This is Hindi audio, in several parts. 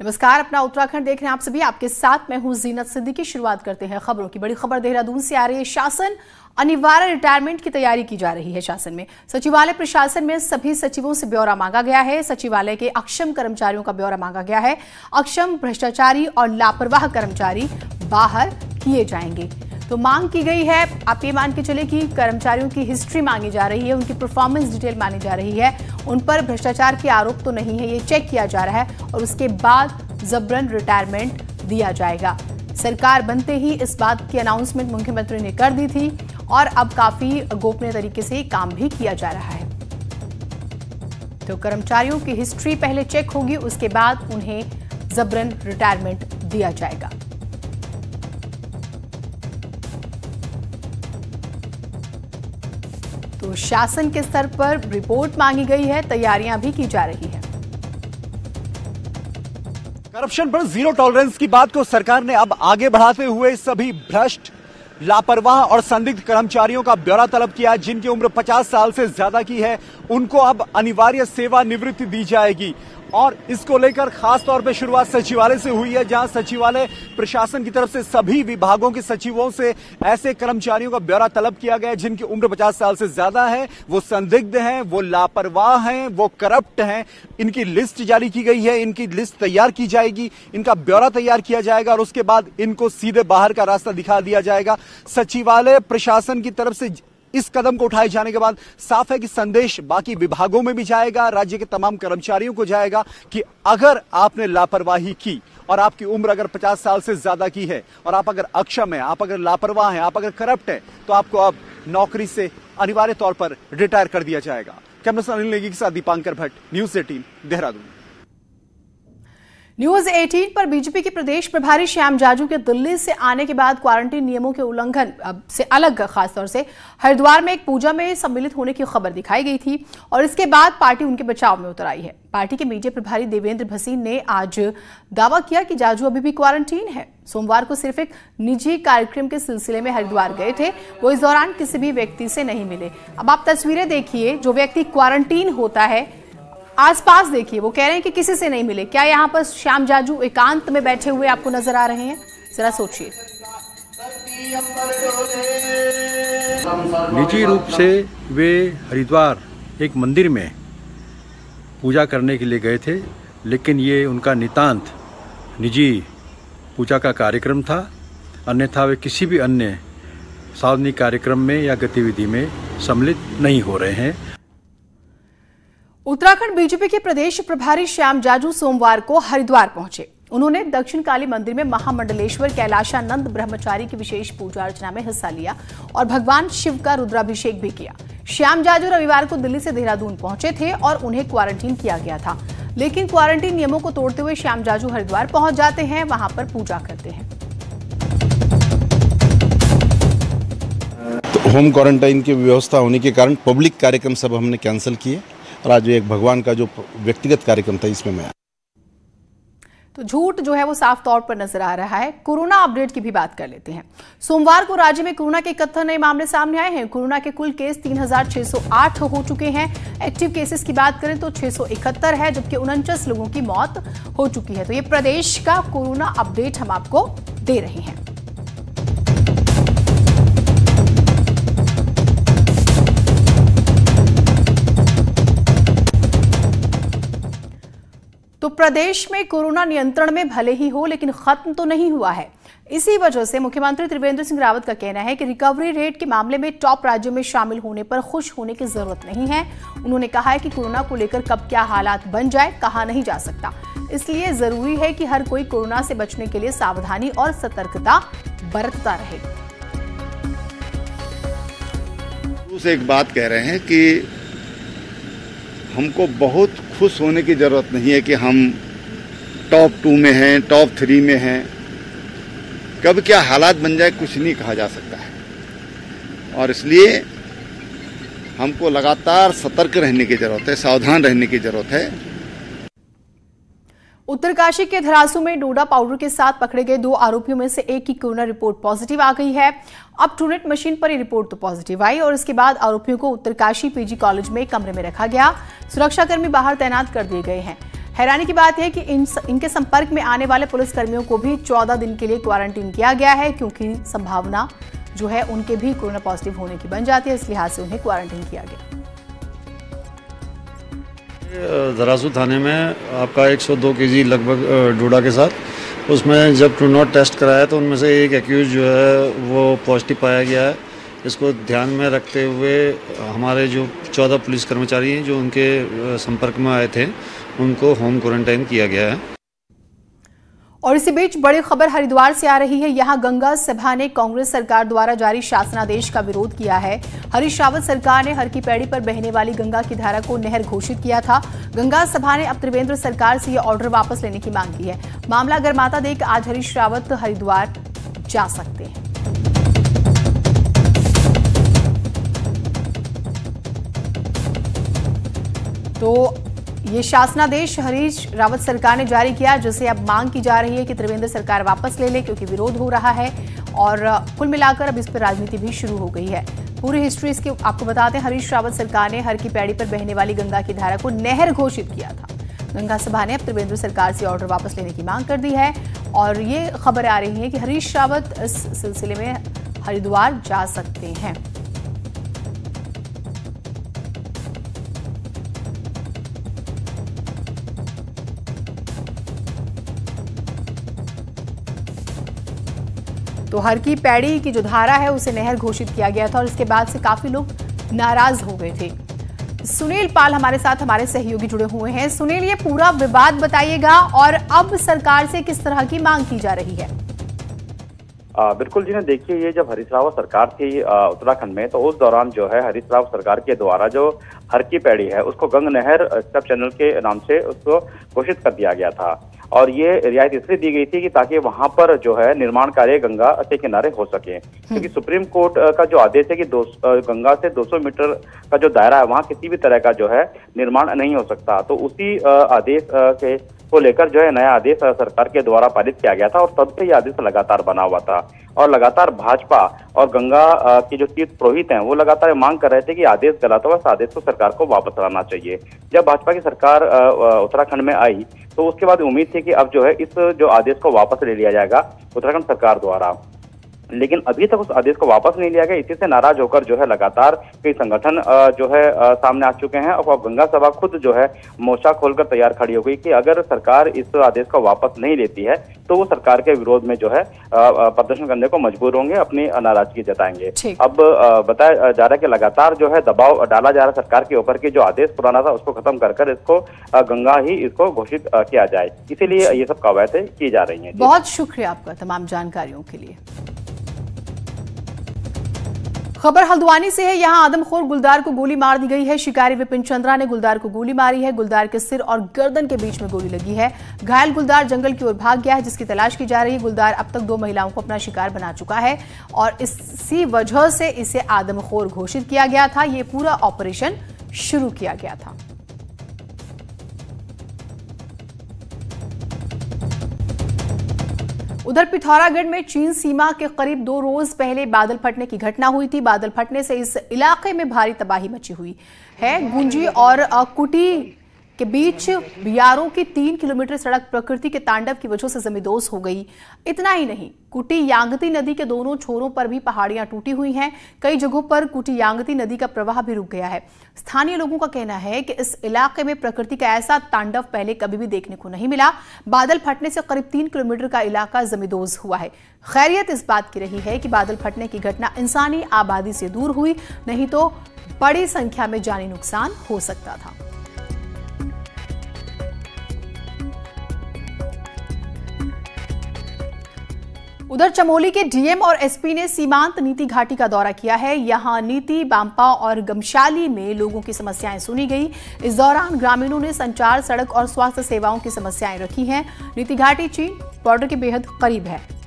नमस्कार, अपना उत्तराखंड देख रहे हैं आप सभी। आपके साथ मैं हूं जीनत सिद्दीकी। शुरुआत करते हैं खबरों की। बड़ी खबर देहरादून से आ रही है। शासन अनिवार्य रिटायरमेंट की तैयारी की जा रही है। शासन में सचिवालय प्रशासन में सभी सचिवों से ब्यौरा मांगा गया है। सचिवालय के अक्षम कर्मचारियों का ब्यौरा मांगा गया है। अक्षम, भ्रष्टाचारी और लापरवाह कर्मचारी बाहर किए जाएंगे। तो मांग की गई है, आप ये मान के चले कि कर्मचारियों की हिस्ट्री मांगी जा रही है, उनकी परफॉर्मेंस डिटेल मांगी जा रही है, उन पर भ्रष्टाचार के आरोप तो नहीं है, ये चेक किया जा रहा है और उसके बाद जबरन रिटायरमेंट दिया जाएगा। सरकार बनते ही इस बात की अनाउंसमेंट मुख्यमंत्री ने कर दी थी और अब काफी गोपनीय तरीके से काम भी किया जा रहा है। तो कर्मचारियों की हिस्ट्री पहले चेक होगी, उसके बाद उन्हें जबरन रिटायरमेंट दिया जाएगा। तो शासन के स्तर पर रिपोर्ट मांगी गई है, तैयारियां भी की जा रही है। करप्शन पर जीरो टॉलरेंस की बात को सरकार ने अब आगे बढ़ाते हुए सभी भ्रष्ट, लापरवाह और संदिग्ध कर्मचारियों का ब्यौरा तलब किया। जिनकी उम्र 50 साल से ज्यादा की है, उनको अब अनिवार्य सेवानिवृत्ति दी जाएगी और इसको लेकर खास तौर पे शुरुआत सचिवालय से हुई है, जहां सचिवालय प्रशासन की तरफ से सभी विभागों के सचिवों से ऐसे कर्मचारियों का ब्यौरा तलब किया गया जिनकी उम्र 50 साल से ज्यादा है, वो संदिग्ध हैं, वो लापरवाह हैं, वो करप्ट हैं। इनकी लिस्ट जारी की गई है, इनकी लिस्ट तैयार की जाएगी, इनका ब्यौरा तैयार किया जाएगा और उसके बाद इनको सीधे बाहर का रास्ता दिखा दिया जाएगा। सचिवालय प्रशासन की तरफ से इस कदम को उठाए जाने के बाद साफ है कि संदेश बाकी विभागों में भी जाएगा, राज्य के तमाम कर्मचारियों को जाएगा कि अगर आपने लापरवाही की और आपकी उम्र अगर 50 साल से ज्यादा की है और आप अगर अक्षम है, आप अगर लापरवाह हैं, आप अगर करप्ट हैं, तो आपको अब नौकरी से अनिवार्य तौर पर रिटायर कर दिया जाएगा। कैमरा अनिल नेगी के साथ दीपांकर भट्ट, न्यूज़ 18 देहरादून। न्यूज 18 पर बीजेपी के प्रदेश प्रभारी श्याम जाजू के दिल्ली से आने के बाद क्वारंटीन नियमों के उल्लंघन से अलग खासतौर से हरिद्वार में एक पूजा में सम्मिलित होने की खबर दिखाई गई थी और इसके बाद पार्टी उनके बचाव में उतर आई है। पार्टी के मीडिया प्रभारी देवेंद्र भसीन ने आज दावा किया कि जाजू अभी भी क्वारंटीन है। सोमवार को सिर्फ एक निजी कार्यक्रम के सिलसिले में हरिद्वार गए थे, वो इस दौरान किसी भी व्यक्ति से नहीं मिले। अब आप तस्वीरें देखिए, जो व्यक्ति क्वारंटीन होता है आसपास देखिए, वो कह रहे हैं कि किसी से नहीं मिले। क्या यहाँ पर श्याम जाजू एकांत में बैठे हुए आपको नजर आ रहे हैं? जरा सोचिए। निजी रूप से वे हरिद्वार एक मंदिर में पूजा करने के लिए गए थे, लेकिन ये उनका नितांत निजी पूजा का कार्यक्रम था। अन्यथा वे किसी भी अन्य सार्वजनिक कार्यक्रम में या गतिविधि में सम्मिलित नहीं हो रहे हैं। उत्तराखंड बीजेपी के प्रदेश प्रभारी श्याम जाजू सोमवार को हरिद्वार पहुंचे। उन्होंने दक्षिण काली मंदिर में महामंडलेश्वर कैलाशानंद ब्रह्मचारी की विशेष पूजा अर्चना में हिस्सा लिया और भगवान शिव का रुद्राभिषेक भी किया। श्याम जाजू रविवार को दिल्ली से देहरादून पहुंचे थे और उन्हें क्वारंटीन किया गया था, लेकिन क्वारंटीन नियमों को तोड़ते हुए श्याम जाजू हरिद्वार पहुंच जाते हैं, वहां पर पूजा करते हैं। तो होम क्वारंटाइन की व्यवस्था होने के कारण पब्लिक कार्यक्रम सब हमने कैंसिल किए और आज एक भगवान का जो व्यक्तिगत कार्यक्रम था इसमें मैं। तो झूठ जो है वो साफ तौर पर नजर आ रहा है। कोरोना अपडेट की भी बात कर लेते हैं। सोमवार को राज्य में कोरोना के 71 नए मामले सामने आए हैं। कोरोना के कुल केस 3608 हो चुके हैं। एक्टिव केसेस की बात करें तो 671 है, जबकि 49 लोगों की मौत हो चुकी है। तो ये प्रदेश का कोरोना अपडेट हम आपको दे रहे हैं। तो प्रदेश में कोरोना नियंत्रण में भले ही हो, लेकिन खत्म तो नहीं हुआ है। इसी वजह से मुख्यमंत्री त्रिवेंद्र सिंह रावत का कहना है कि रिकवरी रेट के मामले में टॉप राज्यों में शामिल होने पर खुश होने की जरूरत नहीं है। उन्होंने कहा है कि कोरोना को लेकर कब क्या हालात बन जाए कहा नहीं जा सकता, इसलिए जरूरी है कि हर कोई कोरोना से बचने के लिए सावधानी और सतर्कता बरतता रहे। एक बात कह रहे हैं कि हमको बहुत खुश होने की ज़रूरत नहीं है कि हम टॉप 2 में हैं, टॉप 3 में हैं। कब क्या हालात बन जाए कुछ नहीं कहा जा सकता है और इसलिए हमको लगातार सतर्क रहने की ज़रूरत है, सावधान रहने की ज़रूरत है। उत्तरकाशी के धरासू में डोडा पाउडर के साथ पकड़े गए 2 आरोपियों में से एक की कोरोना रिपोर्ट पॉजिटिव आ गई है। अब ट्रूनेट मशीन पर ये रिपोर्ट तो पॉजिटिव आई और इसके बाद आरोपियों को उत्तरकाशी पीजी कॉलेज में कमरे में रखा गया। सुरक्षाकर्मी बाहर तैनात कर दिए गए हैं। हैरानी की बात है कि इनके संपर्क में आने वाले पुलिसकर्मियों को भी 14 दिन के लिए क्वारंटीन किया गया है, क्योंकि संभावना जो है उनके भी कोरोना पॉजिटिव होने की बन जाती है, इस लिहाज से उन्हें क्वारंटीन किया गया। दरासू थाने में आपका 102 केजी लगभग डोडा के साथ, उसमें जब ट्रू नॉट टेस्ट कराया तो उनमें से एक एक्यूज जो है वो पॉजिटिव पाया गया है। इसको ध्यान में रखते हुए हमारे जो 14 पुलिस कर्मचारी हैं जो उनके संपर्क में आए थे उनको होम क्वारंटाइन किया गया है। और इसी बीच बड़ी खबर हरिद्वार से आ रही है। यहां गंगा सभा ने कांग्रेस सरकार द्वारा जारी शासनादेश का विरोध किया है। हरीश रावत सरकार ने हर की पैड़ी पर बहने वाली गंगा की धारा को नहर घोषित किया था। गंगा सभा ने अब त्रिवेंद्र सरकार से यह ऑर्डर वापस लेने की मांग की है। मामला गर्माता देख आज हरीश रावत हरिद्वार जा सकते हैं। तो ये शासनादेश हरीश रावत सरकार ने जारी किया, जिसे अब मांग की जा रही है कि त्रिवेंद्र सरकार वापस ले ले, क्योंकि विरोध हो रहा है और कुल मिलाकर अब इस पर राजनीति भी शुरू हो गई है। पूरी हिस्ट्री इसकी आपको बताते हैं। हरीश रावत सरकार ने हर की पैड़ी पर बहने वाली गंगा की धारा को नहर घोषित किया था। गंगा सभा ने अब त्रिवेंद्र सरकार से ऑर्डर वापस लेने की मांग कर दी है और ये खबर आ रही है कि हरीश रावत इस सिलसिले में हरिद्वार जा सकते हैं। तो हर की पैड़ी की जो धारा है उसे नहर घोषित किया गया था और इसके बाद से काफी लोग नाराज हो गए थे। सुनील पाल हमारे साथ हमारे सहयोगी जुड़े हुए हैं। सुनील, ये पूरा विवाद बताइएगा और अब सरकार से किस तरह की मांग की जा रही है? बिल्कुल जी ने देखिए, ये जब हरीश रावत सरकार थी उत्तराखंड में, तो उस दौरान जो है हरीश रावत सरकार के द्वारा जो हर की पैड़ी है उसको गंग नहर सब चैनल के नाम से उसको घोषित कर दिया गया था। और ये रियायत इसलिए दी गई थी कि ताकि वहां पर जो है निर्माण कार्य गंगा के किनारे हो सके, क्योंकि सुप्रीम कोर्ट का जो आदेश है कि गंगा से 200 मीटर का जो दायरा है वहां किसी भी तरह का जो है निर्माण नहीं हो सकता। तो उसी आदेश के को लेकर जो है नया आदेश सरकार के द्वारा पारित किया गया था और तब से यह आदेश लगातार बना हुआ था। और लगातार भाजपा और गंगा के जो तीर्थ पुरोहित हैं वो लगातार मांग कर रहे थे कि आदेश गलत हुआ, इस आदेश को सरकार को वापस लाना चाहिए। जब भाजपा की सरकार उत्तराखंड में आई तो उसके बाद उम्मीद थी कि अब जो है इस जो आदेश को वापस ले लिया जाएगा उत्तराखंड सरकार द्वारा, लेकिन अभी तक उस आदेश को वापस नहीं लिया गया। इसी से नाराज होकर जो है लगातार कई संगठन जो है सामने आ चुके हैं और गंगा सभा खुद जो है मोर्चा खोलकर तैयार खड़ी हो गई कि अगर सरकार इस आदेश को वापस नहीं लेती है तो वो सरकार के विरोध में जो है प्रदर्शन करने को मजबूर होंगे, अपनी नाराजगी जताएंगे। अब बताया जा रहा है कि लगातार जो है दबाव डाला जा रहा है सरकार के ऊपर कि जो आदेश पुराना था उसको खत्म कर इसको गंगा ही इसको घोषित किया जाए, इसीलिए ये सब कवायदें की जा रही है। बहुत शुक्रिया आपका तमाम जानकारियों के लिए। खबर हल्द्वानी से है। यहां आदमखोर गुलदार को गोली मार दी गई है। शिकारी विपिन चंद्रा ने गुलदार को गोली मारी है। गुलदार के सिर और गर्दन के बीच में गोली लगी है। घायल गुलदार जंगल की ओर भाग गया है, जिसकी तलाश की जा रही है। गुलदार अब तक 2 महिलाओं को अपना शिकार बना चुका है और इसी वजह से इसे आदमखोर घोषित किया गया था। ये पूरा ऑपरेशन शुरू किया गया था। उधर पिथौरागढ़ में चीन सीमा के करीब 2 रोज पहले बादल फटने की घटना हुई थी। बादल फटने से इस इलाके में भारी तबाही मची हुई है। गुंजी और कुटी के बीच बियारों की 3 किलोमीटर सड़क प्रकृति के तांडव की वजह से जमींदोज हो गई। इतना ही नहीं, कुटी यांगती नदी के दोनों छोरों पर भी पहाड़ियां टूटी हुई हैं। कई जगहों पर कुटी यांगती नदी का प्रवाह भी रुक गया है। स्थानीय लोगों का कहना है कि इस इलाके में प्रकृति का ऐसा तांडव पहले कभी भी देखने को नहीं मिला। बादल फटने से करीब 3 किलोमीटर का इलाका जमींदोज हुआ है। खैरियत इस बात की रही है कि बादल फटने की घटना इंसानी आबादी से दूर हुई, नहीं तो बड़ी संख्या में जानी नुकसान हो सकता था। उधर चमोली के डीएम और एसपी ने सीमांत नीति घाटी का दौरा किया है। यहां नीति, बांपा और गमशाली में लोगों की समस्याएं सुनी गई। इस दौरान ग्रामीणों ने संचार, सड़क और स्वास्थ्य सेवाओं की समस्याएं रखी हैं। नीति घाटी चीन बॉर्डर के बेहद करीब है।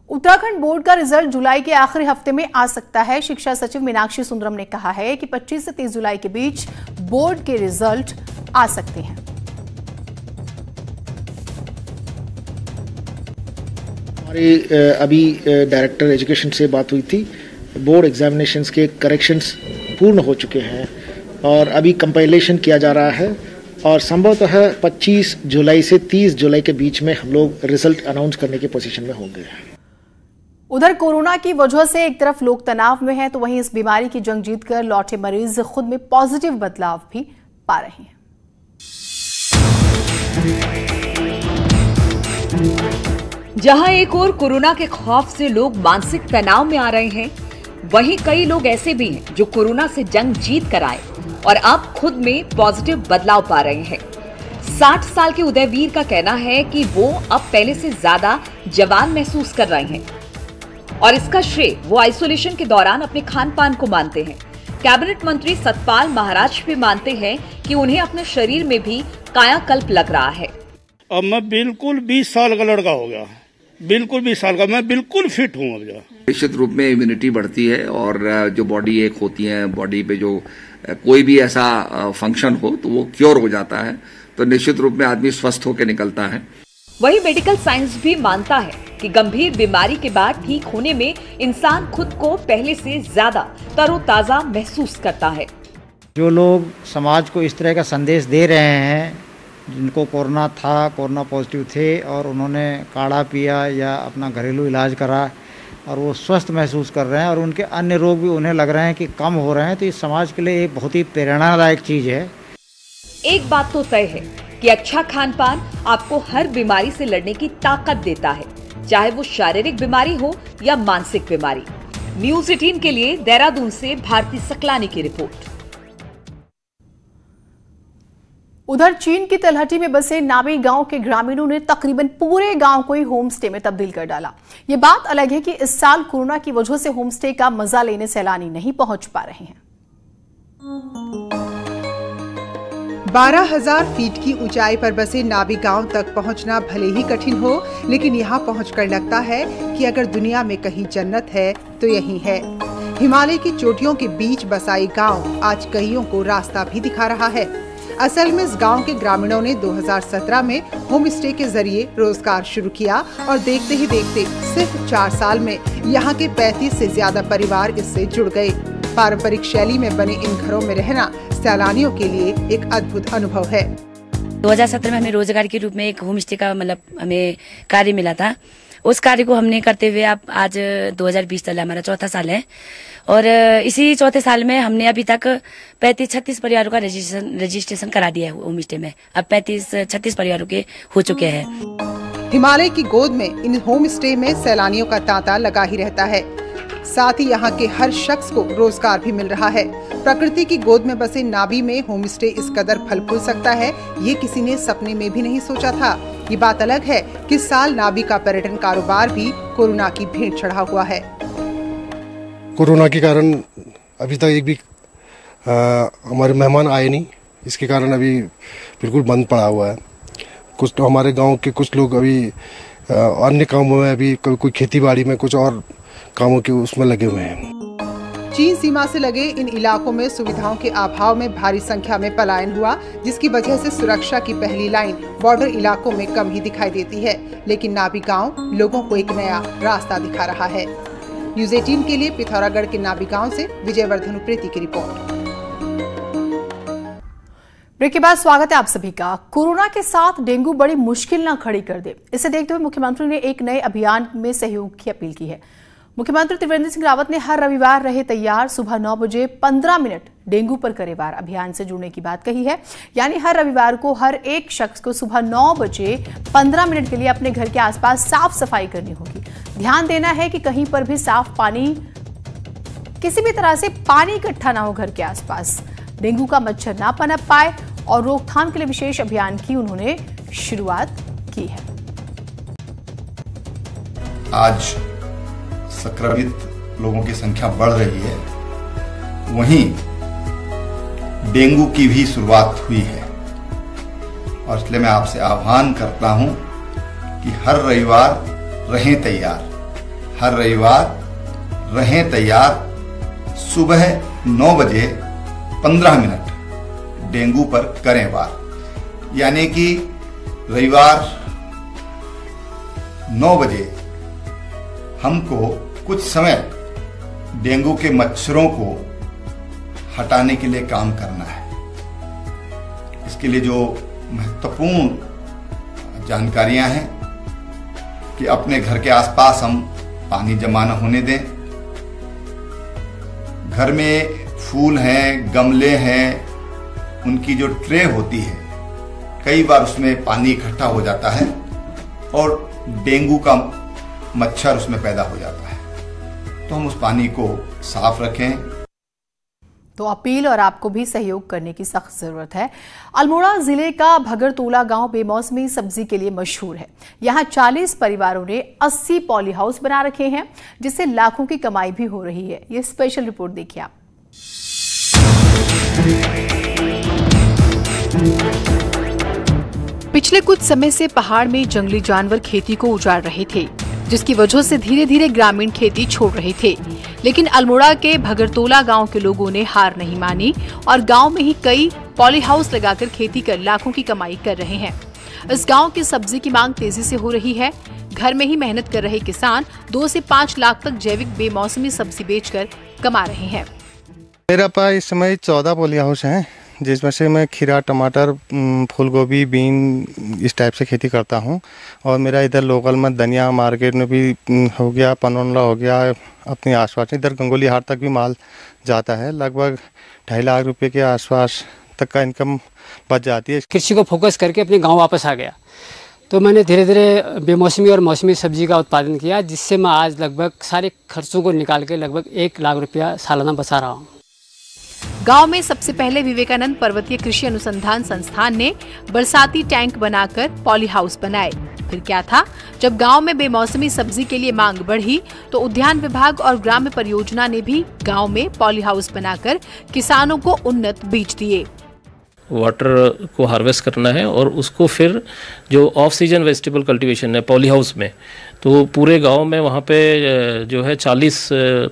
उत्तराखंड बोर्ड का रिजल्ट जुलाई के आखिरी हफ्ते में आ सकता है। शिक्षा सचिव मीनाक्षी सुंदरम ने कहा है कि 25 से 30 जुलाई के बीच बोर्ड के रिजल्ट आ सकते हैं। हमारी अभी डायरेक्टर एजुकेशन से बात हुई थी, बोर्ड एग्जामिनेशंस के करेक्शंस पूर्ण हो चुके हैं और अभी कंपाइलेशन किया जा रहा है और संभवतः 25 जुलाई से 30 जुलाई के बीच में हम लोग रिजल्ट अनाउंस करने की पोजीशन में होंगे। उधर कोरोना की वजह से एक तरफ लोग तनाव में हैं तो वहीं इस बीमारी की जंग जीतकर लौटे मरीज खुद में पॉजिटिव बदलाव भी पा रहे हैं। जहां एक ओर कोरोना के खौफ से लोग मानसिक तनाव में आ रहे हैं, वहीं कई लोग ऐसे भी हैं जो कोरोना से जंग जीत कर आए और अब खुद में पॉजिटिव बदलाव पा रहे हैं। 60 साल के उदयवीर का कहना है कि वो अब पहले से ज्यादा जवान महसूस कर रहे हैं और इसका श्रेय वो आइसोलेशन के दौरान अपने खान पान को मानते हैं। कैबिनेट मंत्री सतपाल महाराज भी मानते हैं कि उन्हें अपने शरीर में भी कायाकल्प लग रहा है। अब मैं बिल्कुल 20 साल का लड़का हो गया, बिल्कुल 20 साल का, मैं बिल्कुल फिट हूँ अब। निश्चित रूप में इम्यूनिटी बढ़ती है और जो बॉडी एक होती है, बॉडी पे जो कोई भी ऐसा फंक्शन हो तो वो क्योर हो जाता है, तो निश्चित रूप में आदमी स्वस्थ होकर निकलता है। वही मेडिकल साइंस भी मानता है कि गंभीर बीमारी के बाद ठीक होने में इंसान खुद को पहले से ज्यादा तरोताजा महसूस करता है। जो लोग समाज को इस तरह का संदेश दे रहे हैं, जिनको कोरोना था, कोरोना पॉजिटिव थे और उन्होंने काढ़ा पिया या अपना घरेलू इलाज करा और वो स्वस्थ महसूस कर रहे हैं और उनके अन्य रोग भी उन्हें लग रहे हैं कि कम हो रहे हैं, तो इस समाज के लिए एक बहुत ही प्रेरणादायक चीज़ है। एक बात तो तय है कि अच्छा खान पान आपको हर बीमारी से लड़ने की ताकत देता है, चाहे वो शारीरिक बीमारी हो या मानसिक बीमारी। न्यूज़ 18 के लिए देहरादून से भारती सकलानी की रिपोर्ट। उधर चीन की तलहटी में बसे नाबी गांव के ग्रामीणों ने तकरीबन पूरे गांव को ही होम स्टे में तब्दील कर डाला। ये बात अलग है कि इस साल कोरोना की वजह से होम स्टे का मजा लेने सैलानी नहीं पहुंच पा रहे हैं। 12,000 फीट की ऊंचाई पर बसे नाबी गांव तक पहुंचना भले ही कठिन हो, लेकिन यहां पहुंचकर लगता है कि अगर दुनिया में कहीं जन्नत है तो यही है। हिमालय की चोटियों के बीच बसाई गांव आज कईयों को रास्ता भी दिखा रहा है। असल में इस गांव के ग्रामीणों ने 2017 में होम स्टे के जरिए रोजगार शुरू किया और देखते ही देखते सिर्फ 4 साल में यहाँ के 35 से ज्यादा परिवार इससे जुड़ गए। पारंपरिक शैली में बने इन घरों में रहना सैलानियों के लिए एक अद्भुत अनुभव है। 2017 में हमें रोजगार के रूप में एक होम स्टे का हमें कार्य मिला था। उस कार्य को हमने करते हुए अब आज 2020 चला, हमारा चौथा साल है और इसी चौथे साल में हमने अभी तक 35-36 परिवारों का रजिस्ट्रेशन करा दिया है होम स्टे में। अब 35-36 परिवारों के हो चुके हैं। हिमालय की गोद में इन होम स्टे में सैलानियों का तांता लगा ही रहता है। साथ ही यहाँ के हर शख्स को रोजगार भी मिल रहा है। प्रकृति की गोद में बसे नाबी में होम स्टे इस कदर फल फूल सकता है, ये किसी ने सपने में भी नहीं सोचा था। ये बात अलग है कि इस साल नाबी का पर्यटन कारोबार भी कोरोना की भेंट चढ़ा हुआ है। कोरोना के कारण अभी तक एक भी हमारे मेहमान आए नहीं, इसके कारण अभी बिल्कुल बंद पड़ा हुआ है। कुछ तो हमारे गांव के कुछ लोग अभी अन्य कामों में, अभी कोई खेती बाड़ी में, कुछ और कामों के उसमें लगे हुए हैं। चीन सीमा से लगे इन इलाकों में सुविधाओं के अभाव में भारी संख्या में पलायन हुआ, जिसकी वजह से सुरक्षा की पहली लाइन बॉर्डर इलाकों में कम ही दिखाई देती है। लेकिन नाबी गांव लोगों को एक नया रास्ता दिखा रहा है। न्यूज़ 18 के लिए पिथौरागढ़ के नाबी गांव से विजयवर्धन उप्रेती की रिपोर्ट। ब्रेक के बाद स्वागत है आप सभी का। कोरोना के साथ डेंगू बड़ी मुश्किल ना खड़ी कर दे, इसे देखते हुए मुख्यमंत्री ने एक नए अभियान में सहयोग की अपील की है। मुख्यमंत्री त्रिवेंद्र सिंह रावत ने हर रविवार रहे तैयार, सुबह 9 बजे 15 मिनट डेंगू पर करे वार अभियान से जुड़ने की बात कही है। यानी हर रविवार को हर एक शख्स को सुबह 9 बजे 15 मिनट के लिए अपने घर के आसपास साफ सफाई करनी होगी। ध्यान देना है कि कहीं पर भी साफ पानी, किसी भी तरह से पानी इकट्ठा ना हो घर के आसपास, डेंगू का मच्छर ना पनप पाए और रोकथाम के लिए विशेष अभियान की उन्होंने शुरुआत की है। आज संक्रमित लोगों की संख्या बढ़ रही है, वहीं डेंगू की भी शुरुआत हुई है और इसलिए मैं आपसे आह्वान करता हूं कि हर रविवार रहें तैयार, हर रविवार रहें तैयार, सुबह 9 बजे 15 मिनट डेंगू पर करें वार। यानी कि रविवार 9 बजे हमको कुछ समय डेंगू के मच्छरों को हटाने के लिए काम करना है। इसके लिए जो महत्वपूर्ण जानकारियां हैं कि अपने घर के आसपास हम पानी जमा न होने दें। घर में फूल हैं, गमले हैं, उनकी जो ट्रे होती है कई बार उसमें पानी इकट्ठा हो जाता है और डेंगू का मच्छर उसमें पैदा हो जाता है, तो हम उस पानी को साफ रखें। तो अपील और आपको भी सहयोग करने की सख्त जरूरत है। अल्मोड़ा जिले का भगरतोला गांव बेमौसमी सब्जी के लिए मशहूर है। यहां 40 परिवारों ने 80 पॉली हाउस बना रखे हैं, जिससे लाखों की कमाई भी हो रही है। ये स्पेशल रिपोर्ट देखिए आप। पिछले कुछ समय से पहाड़ में जंगली जानवर खेती को उजाड़ रहे थे, जिसकी वजह से धीरे धीरे ग्रामीण खेती छोड़ रहे थे। लेकिन अल्मोड़ा के भगरतोला गांव के लोगों ने हार नहीं मानी और गांव में ही कई पॉली हाउस लगाकर खेती कर लाखों की कमाई कर रहे हैं। इस गांव की सब्जी की मांग तेजी से हो रही है। घर में ही मेहनत कर रहे किसान 2 से 5 लाख तक जैविक बेमौसमी सब्जी बेचकर कमा रहे हैं। मेरा पास इस समय 14 पॉली हाउस हैं, जिसमें से मैं खीरा, टमाटर, फूलगोभी, बीन इस टाइप से खेती करता हूं। और मेरा इधर लोकल में धनिया मार्केट में भी हो गया, पनौला हो गया, अपने आसपास इधर गंगोली हाट तक भी माल जाता है। लगभग 2.5 लाख रुपए के आसपास तक का इनकम बच जाती है। कृषि को फोकस करके अपने गाँव वापस आ गया, तो मैंने धीरे धीरे बेमौसमी और मौसमी सब्जी का उत्पादन किया, जिससे मैं आज लगभग सारे खर्चों को निकाल के लगभग 1 लाख रुपया सालाना बचा रहा हूँ। गांव में सबसे पहले विवेकानंद पर्वतीय कृषि अनुसंधान संस्थान ने बरसाती टैंक बनाकर पॉली हाउस बनाए। फिर क्या था, जब गांव में बेमौसमी सब्जी के लिए मांग बढ़ी तो उद्यान विभाग और ग्राम्य परियोजना ने भी गांव में पॉली हाउस बनाकर किसानों को उन्नत बीज दिए। वाटर को हार्वेस्ट करना है और उसको फिर जो ऑफ सीजन वेजिटेबल कल्टीवेशन है पॉली हाउस में, तो पूरे गांव में वहाँ पे जो है 40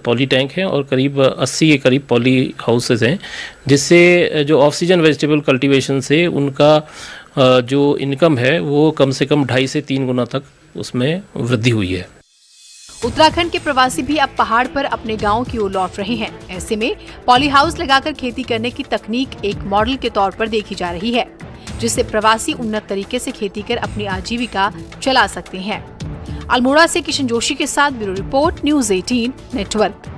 पॉली टैंक हैं और करीब 80 के करीब पॉली हाउसेस हैं, जिससे जो ऑफ सीजन वेजिटेबल कल्टीवेशन से उनका जो इनकम है वो कम से कम 2.5 से 3 गुना तक उसमें वृद्धि हुई है। उत्तराखंड के प्रवासी भी अब पहाड़ पर अपने गांव की ओर लौट रहे हैं। ऐसे में पॉली हाउस लगाकर खेती करने की तकनीक एक मॉडल के तौर पर देखी जा रही है, जिससे प्रवासी उन्नत तरीके से खेती कर अपनी आजीविका चला सकते हैं। अल्मोड़ा से किशन जोशी के साथ ब्यूरो रिपोर्ट, न्यूज़ 18 नेटवर्क।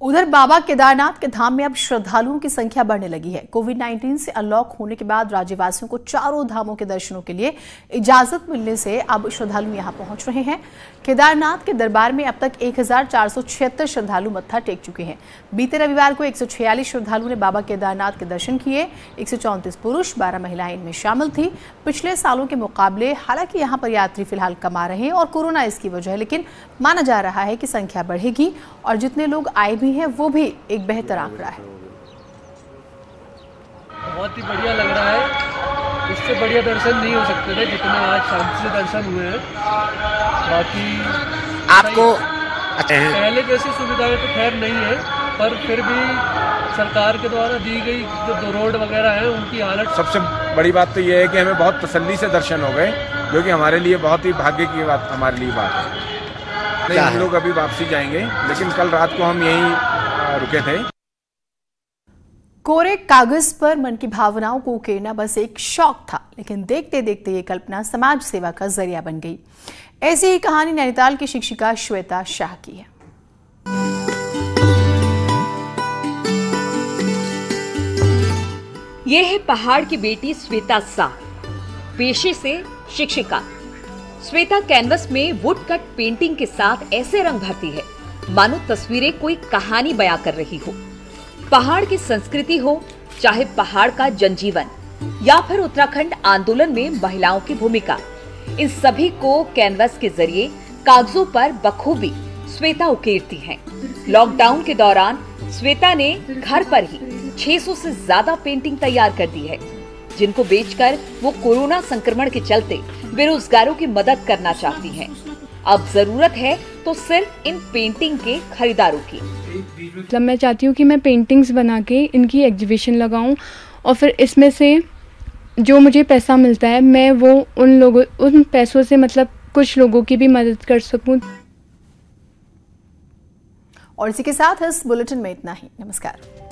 उधर बाबा केदारनाथ के धाम में अब श्रद्धालुओं की संख्या बढ़ने लगी है। कोविड-19 से अनलॉक होने के बाद राज्यवासियों को चारों धामों के दर्शनों के लिए इजाजत मिलने से अब श्रद्धालु यहां पहुंच रहे हैं। केदारनाथ के दरबार में अब तक 1476 श्रद्धालु मत्था टेक चुके हैं। बीते रविवार को 146 श्रद्धालु ने बाबा केदारनाथ के दर्शन किए। 134 पुरुष, 12 महिलाएं इनमें शामिल थी। पिछले सालों के मुकाबले हालांकि यहाँ पर यात्री फिलहाल कम आ रहे हैं और कोरोना इसकी वजह है, लेकिन माना जा रहा है कि संख्या बढ़ेगी और जितने लोग आए भी हैं वो भी एक बेहतर आंकड़ा है। बहुत ही बढ़िया लग रहा है, इससे बढ़िया दर्शन नहीं हो सकते थे जितने आज शांति से दर्शन हुए हैं। बाकी आपको पहले जैसी सुविधाएं तो खैर नहीं है, पर फिर भी सरकार के द्वारा दी गई जो रोड वगैरह है उनकी हालत। सबसे बड़ी बात तो ये है कि हमें बहुत तसल्ली से दर्शन हो गए, जो कि हमारे लिए बहुत ही भाग्य की बात हमारे लिए बात है। नहीं, हम लोग अभी वापसी जाएंगे, लेकिन कल रात को हम यहीं रुके थे। कोरे कागज पर मन की भावनाओं को उकेरना बस एक शौक था, लेकिन देखते देखते ये कल्पना समाज सेवा का जरिया बन गई। ऐसी ही कहानी नैनीताल की शिक्षिका श्वेता शाह की है। ये है पहाड़ की बेटी श्वेता शाह, पेशे से शिक्षिका। श्वेता कैनवस में वुड कट पेंटिंग के साथ ऐसे रंग भरती है मानो तस्वीरें कोई कहानी बयां कर रही हो। पहाड़ की संस्कृति हो, चाहे पहाड़ का जनजीवन या फिर उत्तराखंड आंदोलन में महिलाओं की भूमिका, इन सभी को कैनवस के जरिए कागजों पर बखूबी श्वेता उकेरती हैं। लॉकडाउन के दौरान श्वेता ने घर पर ही 600 से ज्यादा पेंटिंग तैयार कर दी है, जिनको बेचकर वो कोरोना संक्रमण के चलते बेरोजगारों की मदद करना चाहती हैं। अब जरूरत है तो सिर्फ इन पेंटिंग के खरीदारों की। मतलब मैं चाहती हूँ कि मैं पेंटिंग्स बना के इनकी एग्जीबिशन लगाऊं और फिर इसमें से जो मुझे पैसा मिलता है मैं वो उन पैसों से मतलब कुछ लोगों की भी मदद कर सकूं। और इसी के साथ इस बुलेटिन में इतना ही। नमस्कार।